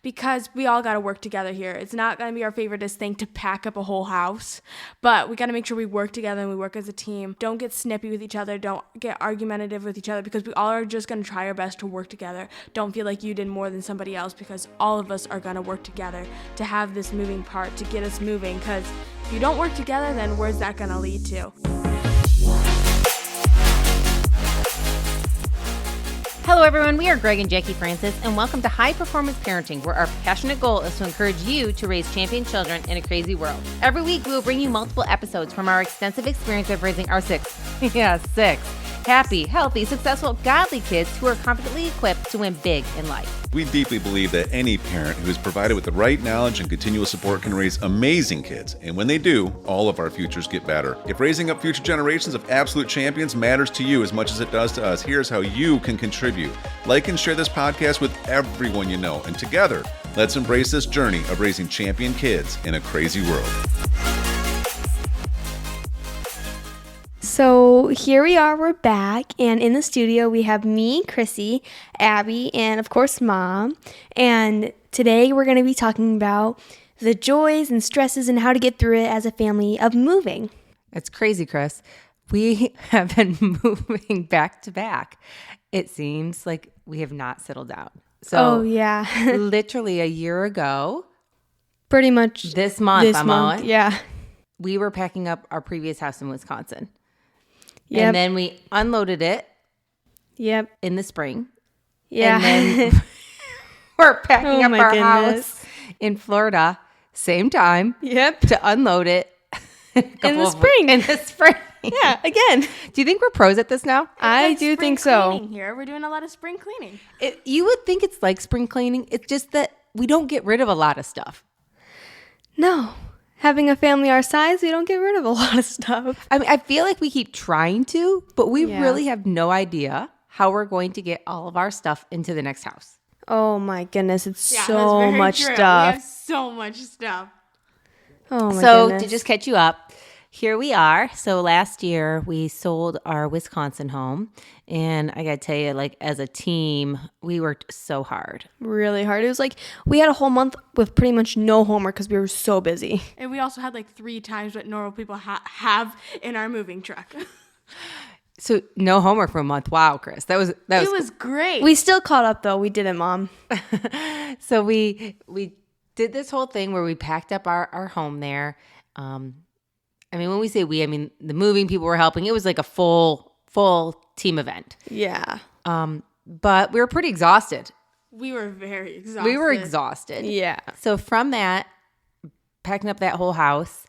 because we all got to work together here. It's not going to be our favoriteest thing to pack up a whole house, but we got to make sure we work together and we work as a team. Don't get snippy with each other. Don't get argumentative with each other, because we all are just going to try our best to work together. Don't feel like you did more than somebody else, because all of us are going to work together to have this moving part, to get us moving, because if you don't work together, then where's that going to lead to? Hello everyone, we are Greg and Jacquie Francis, and welcome to High Performance Parenting, where our passionate goal is to encourage you to raise champion children in a crazy world. Every week, we will bring you multiple episodes from our extensive experience of raising our six happy, healthy, successful, godly kids who are confidently equipped to win big in life. We deeply believe that any parent who is provided with the right knowledge and continual support can raise amazing kids. And when they do, all of our futures get better. If raising up future generations of absolute champions matters to you as much as it does to us, here's how you can contribute. Like and share this podcast with everyone you know. And together, let's embrace this journey of raising champion kids in a crazy world. So here we are, we're back, and in the studio we have me, Chrissy, Abby, and of course Mom. And today we're going to be talking about the joys and stresses and how to get through it as a family of moving. It's crazy, Chris. We have been moving back to back. It seems like we have not settled down. So yeah. literally a year ago. Pretty much this month, yeah. We were packing up our previous house in Wisconsin. Yep. And then we unloaded it. Yep. In the spring. Yeah. And then we're packing up our goodness. house in Florida, same time. Yep. To unload it in the spring. In the spring. Yeah, again. Do you think we're pros at this now? I do think so. Here, we're doing a lot of spring cleaning. You would think it's like spring cleaning. It's just that we don't get rid of a lot of stuff. No. Having a family our size, we don't get rid of a lot of stuff. I mean, I feel like we keep trying to, but we really have no idea how we're going to get all of our stuff into the next house. Oh my goodness, it's so much true. stuff. We have so much stuff. Oh my goodness. To just catch you up, here we are. So last year we sold our Wisconsin home, and I gotta tell you, like as a team, we worked so hard. Really hard. It was like we had a whole month with pretty much no homework because we were so busy. And we also had like 3 times what normal people have in our moving truck. So no homework for a month. Wow, Chris, that was great. We still caught up though. We did it, Mom. So we did this whole thing where we packed up our home there. I mean, when we say we, I mean the moving people were helping. It was like a full team event. Yeah. But we were pretty exhausted. We were very exhausted. We were exhausted. Yeah. So from that, packing up that whole house,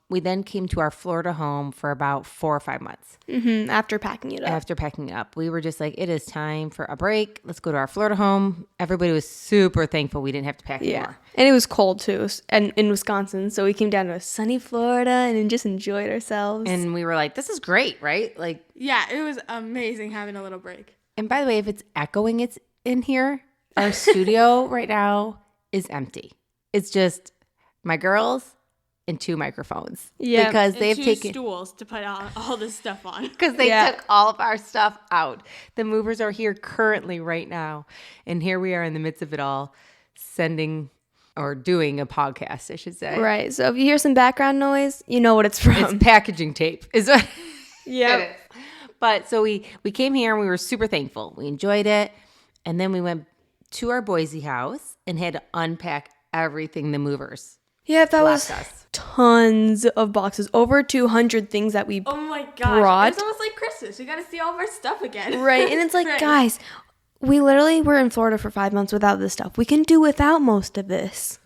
we then came to our Florida home for about 4 or 5 months. Mm-hmm. After packing it up. After packing it up. We were just like, it is time for a break. Let's go to our Florida home. Everybody was super thankful we didn't have to pack anymore. And it was cold too, and in Wisconsin. So we came down to sunny Florida and just enjoyed ourselves. And we were like, this is great, right? Like, yeah, it was amazing having a little break. And by the way, if it's echoing, it's in here. Our studio right now is empty. It's just my girls and 2 microphones. Yeah. And Because they've 2 taken stools to put all this stuff on. Because they took all of our stuff out. The movers are here currently right now. And here we are in the midst of it all, doing a podcast, I should say. Right. So if you hear some background noise, you know what it's from. It's packaging tape. Is what Yep. it is. But so we came here and we were super thankful. We enjoyed it. And then we went to our Boise house and had to unpack everything the movers. Yeah, that was us. Tons of boxes. Over 200 things that we Oh my gosh. brought. It's almost like Christmas. We got to see all of our stuff again. Right. And it's like, Right. guys, we literally were in Florida for 5 months without this stuff. We can do without most of this.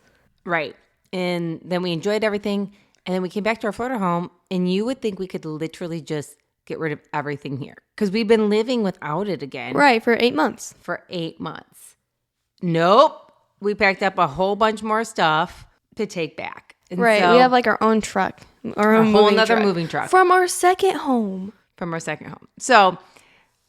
Right. And then we enjoyed everything. And then we came back to our Florida home. And you would think we could literally just get rid of everything here. Because we've been living without it again. Right. For 8 months. For 8 months. Nope. We packed up a whole bunch more stuff to take back. And right. so We have like our own truck. Our own whole nother moving truck. From our second home. So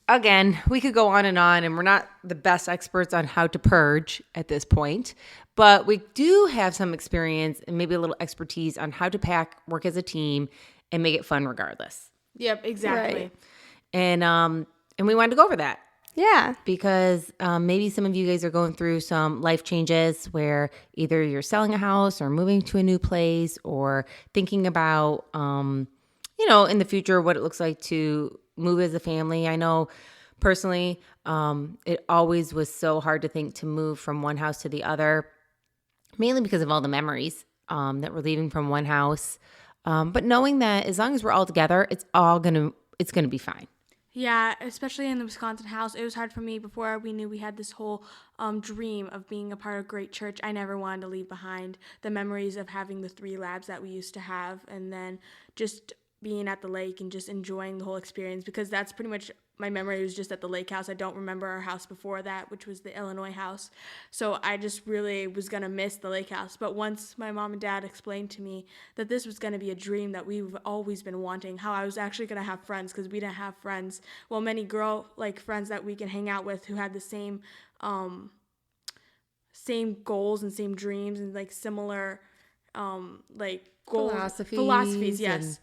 again, we could go on, and we're not the best experts on how to purge at this point, but we do have some experience and maybe a little expertise on how to pack, work as a team, and make it fun regardless. Yep, exactly. Right. And we wanted to go over that. Yeah. Because maybe some of you guys are going through some life changes where either you're selling a house or moving to a new place or thinking about, in the future what it looks like to move as a family. I know personally, it always was so hard to think to move from one house to the other, mainly because of all the memories that we're leaving from one house. But knowing that as long as we're all together, it's gonna be fine. Yeah, especially in the Wisconsin house. It was hard for me before we knew we had this whole dream of being a part of great church. I never wanted to leave behind the memories of having the 3 labs that we used to have, and then just being at the lake and just enjoying the whole experience, because that's pretty much my memory was just at the lake house. I don't remember our house before that, which was the Illinois house. So I just really was going to miss the lake house. But once my mom and dad explained to me that this was going to be a dream that we've always been wanting, how I was actually going to have friends, because we didn't have friends, well, many friends that we can hang out with who had the same goals and same dreams and similar goals, philosophies, yes.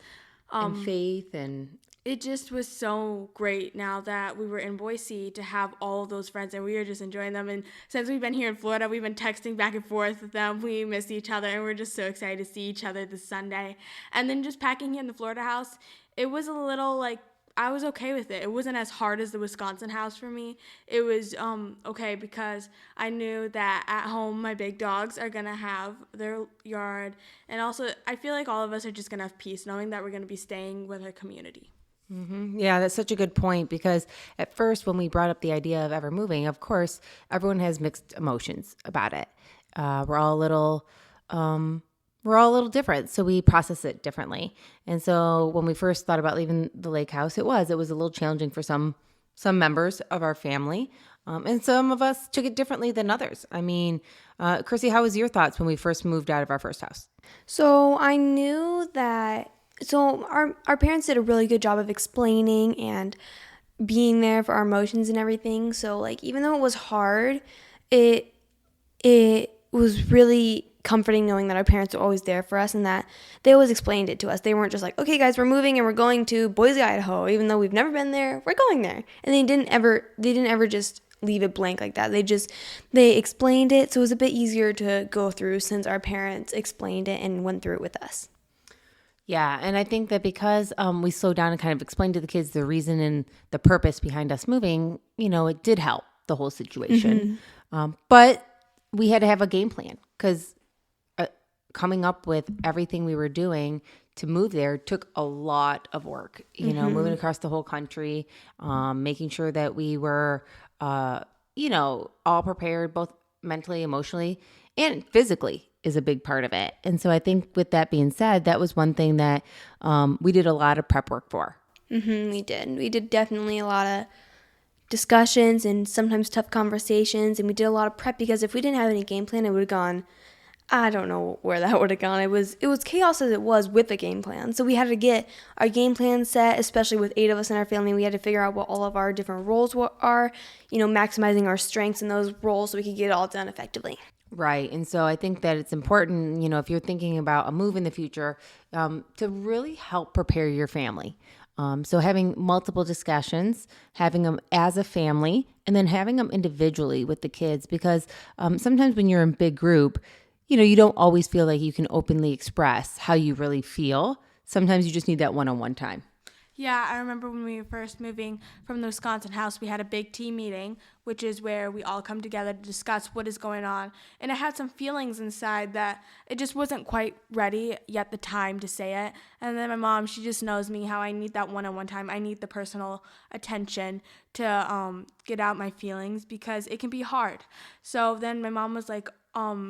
And faith, and it just was so great now that we were in Boise to have all of those friends, and we were just enjoying them. And since we've been here in Florida, we've been texting back and forth with them. We miss each other, and we're just so excited to see each other this Sunday. And then just packing in the Florida house, it was a little I was okay with it. It wasn't as hard as the Wisconsin house for me. It was okay because I knew that at home my big dogs are going to have their yard. And also I feel like all of us are just going to have peace knowing that we're going to be staying with our community. Mm-hmm. Yeah, that's such a good point, because at first when we brought up the idea of ever moving, of course, everyone has mixed emotions about it. We're all a little different, so we process it differently. And so when we first thought about leaving the lake house, it was a little challenging for some members of our family. And some of us took it differently than others. I mean, Chrissy, how was your thoughts when we first moved out of our first house? So I knew that, so our parents did a really good job of explaining and being there for our emotions and everything. So even though it was hard, it was really comforting knowing that our parents are always there for us and that they always explained it to us. They weren't just like, okay guys, we're moving and we're going to Boise, Idaho, even though we've never been there, we're going there. And they didn't ever just leave it blank like that. They explained it, so it was a bit easier to go through since our parents explained it and went through it with us. Yeah, and I think that because we slowed down and kind of explained to the kids the reason and the purpose behind us moving, it did help the whole situation. Mm-hmm. But we had to have a game plan, because coming up with everything we were doing to move there took a lot of work, moving across the whole country, making sure that we were, all prepared, both mentally, emotionally, and physically is a big part of it. And so I think with that being said, that was one thing that we did a lot of prep work for. Mm-hmm, we did. We did definitely a lot of discussions and sometimes tough conversations, and we did a lot of prep, because if we didn't have any game plan, it would have gone, I don't know where that would have gone. It was chaos as it was with the game plan. So we had to get our game plan set, especially with 8 of us in our family. We had to figure out what all of our different roles are, maximizing our strengths in those roles so we could get it all done effectively. Right. And so I think that it's important, if you're thinking about a move in the future, to really help prepare your family. So having multiple discussions, having them as a family, and then having them individually with the kids, because sometimes when you're in a big group, you don't always feel like you can openly express how you really feel. Sometimes you just need that one-on-one time. Yeah, I remember when we were first moving from the Wisconsin house, we had a big team meeting, which is where we all come together to discuss what is going on. And I had some feelings inside that it just wasn't quite ready yet the time to say it. And then my mom, she just knows me, how I need that one-on-one time. I need the personal attention to get out my feelings, because it can be hard. So then my mom was like,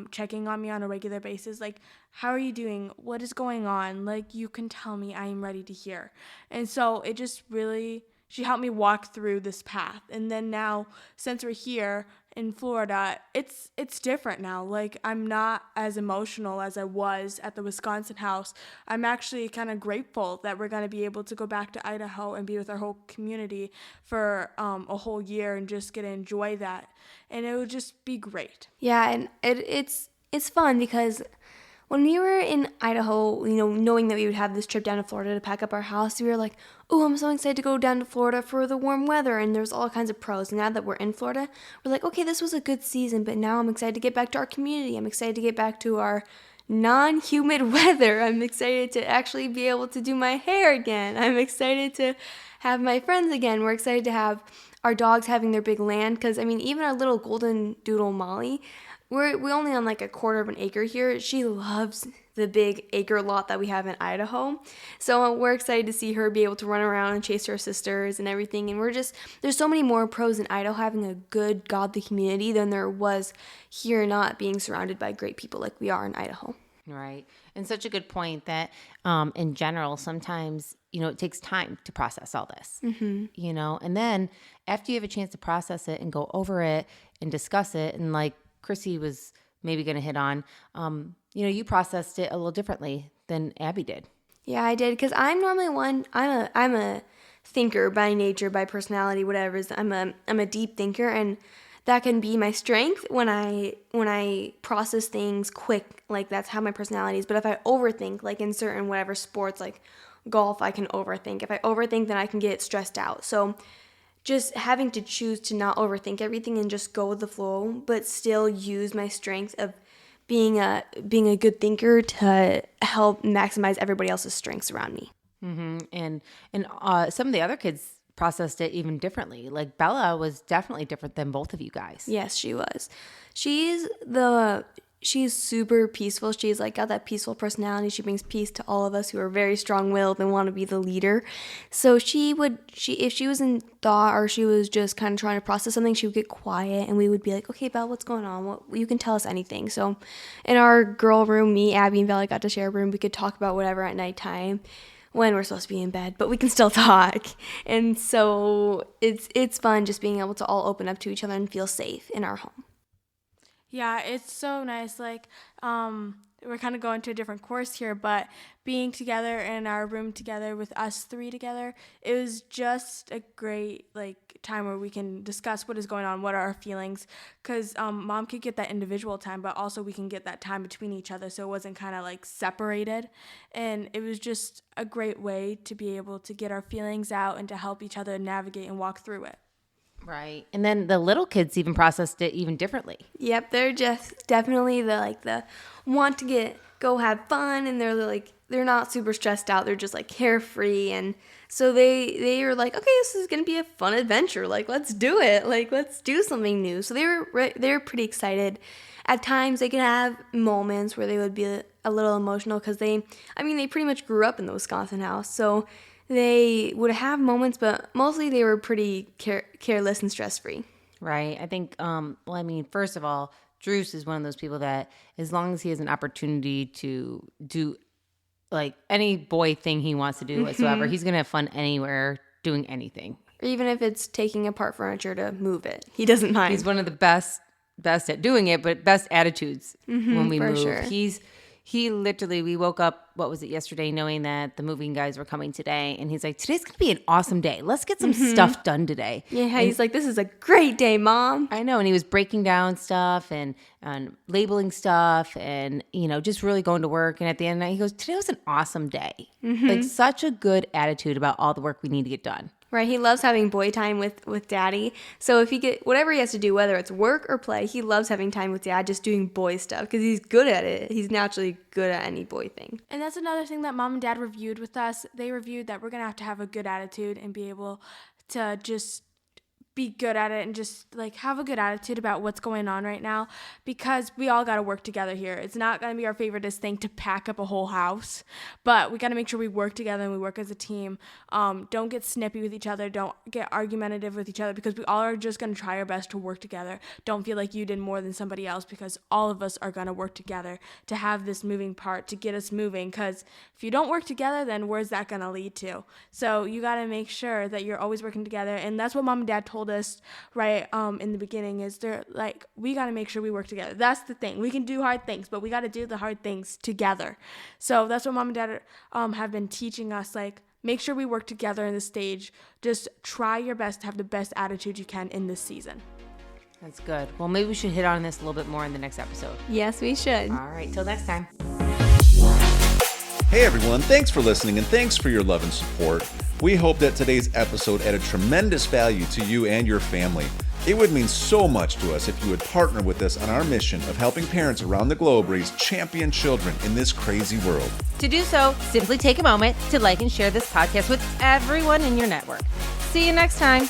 checking on me on a regular basis, like, how are you doing? What is going on? Like, you can tell me, I am ready to hear. And so it just really, she helped me walk through this path. And then now, since we're here in Florida, it's different now. Like, I'm not as emotional as I was at the Wisconsin house. I'm actually kind of grateful that we're going to be able to go back to Idaho and be with our whole community for a whole year and just get to enjoy that. And it would just be great. Yeah, and it's fun because when we were in Idaho, knowing that we would have this trip down to Florida to pack up our house, we were like, oh, I'm so excited to go down to Florida for the warm weather. And there's all kinds of pros. Now that we're in Florida, we're like, okay, this was a good season, but now I'm excited to get back to our community. I'm excited to get back to our non-humid weather. I'm excited to actually be able to do my hair again. I'm excited to have my friends again. We're excited to have our dogs having their big land, because even our little golden doodle Molly, we're only on like a quarter of an acre here. She loves the big acre lot that we have in Idaho. So we're excited to see her be able to run around and chase her sisters and everything. And there's so many more pros in Idaho having a good, godly community than there was here not being surrounded by great people like we are in Idaho. Right. And such a good point that in general, sometimes, it takes time to process all this, and then after you have a chance to process it and go over it and discuss it, and like Chrissy was maybe going to hit on, you processed it a little differently than Abby did. Yeah, I did, because I'm normally I'm a thinker by nature, by personality, whatever. I'm a deep thinker, and that can be my strength when I process things quick. Like, that's how my personality is. But if I overthink, like in certain whatever sports, like golf, I can overthink. If I overthink, then I can get stressed out. So just having to choose to not overthink everything and just go with the flow, but still use my strength of being a good thinker to help maximize everybody else's strengths around me. Mm-hmm. And some of the other kids processed it even differently. Like Bella was definitely different than both of you guys. Yes, she was. She's super peaceful. She's like got that peaceful personality. She brings peace to all of us who are very strong-willed and want to be the leader. So if she was in thought, or she was just kind of trying to process something, she would get quiet, and we would be like, okay, Belle, what's going on? You can tell us anything. So in our girl room, me, Abby, and Bella got to share a room. We could talk about whatever at nighttime when we're supposed to be in bed, but we can still talk. And so it's fun just being able to all open up to each other and feel safe in our home. Yeah, it's so nice. Like, we're kind of going to a different course here, but being together in our room together with us three together, it was just a great, time where we can discuss what is going on, what are our feelings, because Mom could get that individual time, but also we can get that time between each other, so it wasn't kind of separated. And it was just a great way to be able to get our feelings out and to help each other navigate and walk through it. Right. And then the little kids even processed it even differently. Yep, they're just definitely the want to go have fun, and they're not super stressed out. They're just carefree, and so they are like, okay, this is gonna be a fun adventure. Let's do it. Let's do something new. So they were pretty excited. At times they can have moments where they would be a little emotional, because they pretty much grew up in the Wisconsin house, so they would have moments, but mostly they were pretty careless and stress-free. Right. I think, first of all, Drews is one of those people that as long as he has an opportunity to do any boy thing he wants to do whatsoever, he's going to have fun anywhere doing anything. Or even if it's taking apart furniture to move it. He doesn't mind. He's one of the best at doing it, but best attitudes when we move. Sure. He literally, we woke up, yesterday, knowing that the moving guys were coming today. And he's like, today's going to be an awesome day. Let's get some stuff done today. Yeah, he's like, this is a great day, Mom. I know. And he was breaking down stuff and labeling stuff and, just really going to work. And at the end of the night, he goes, today was an awesome day. Such a good attitude about all the work we need to get done. Right, he loves having boy time with Daddy. So if he whatever he has to do, whether it's work or play, he loves having time with Dad, just doing boy stuff, because he's good at it. He's naturally good at any boy thing. And that's another thing that Mom and Dad reviewed with us. They reviewed that we're going to have a good attitude and be able to just be good at it and just have a good attitude about what's going on right now, because we all got to work together here. It's not going to be our favoriteest thing to pack up a whole house, but we got to make sure we work together and we work as a team. Don't get snippy with each other. Don't get argumentative with each other, because we all are just going to try our best to work together. Don't feel like you did more than somebody else, because all of us are going to work together to have this moving part, to get us moving, because if you don't work together, then where's that going to lead to? So you got to make sure that you're always working together, and that's what Mom and Dad told us right in the beginning, is they're we got to make sure we work together. That's the thing. We can do hard things, but we got to do the hard things together. So that's what Mom and Dad have been teaching us, make sure we work together in this stage. Just try your best to have the best attitude you can in this season. That's good. Well, maybe we should hit on this a little bit more in the next episode. Yes, we should. All right, till next time. Hey everyone, thanks for listening and thanks for your love and support. We hope that today's episode added tremendous value to you and your family. It would mean so much to us if you would partner with us on our mission of helping parents around the globe raise champion children in this crazy world. To do so, simply take a moment to like and share this podcast with everyone in your network. See you next time.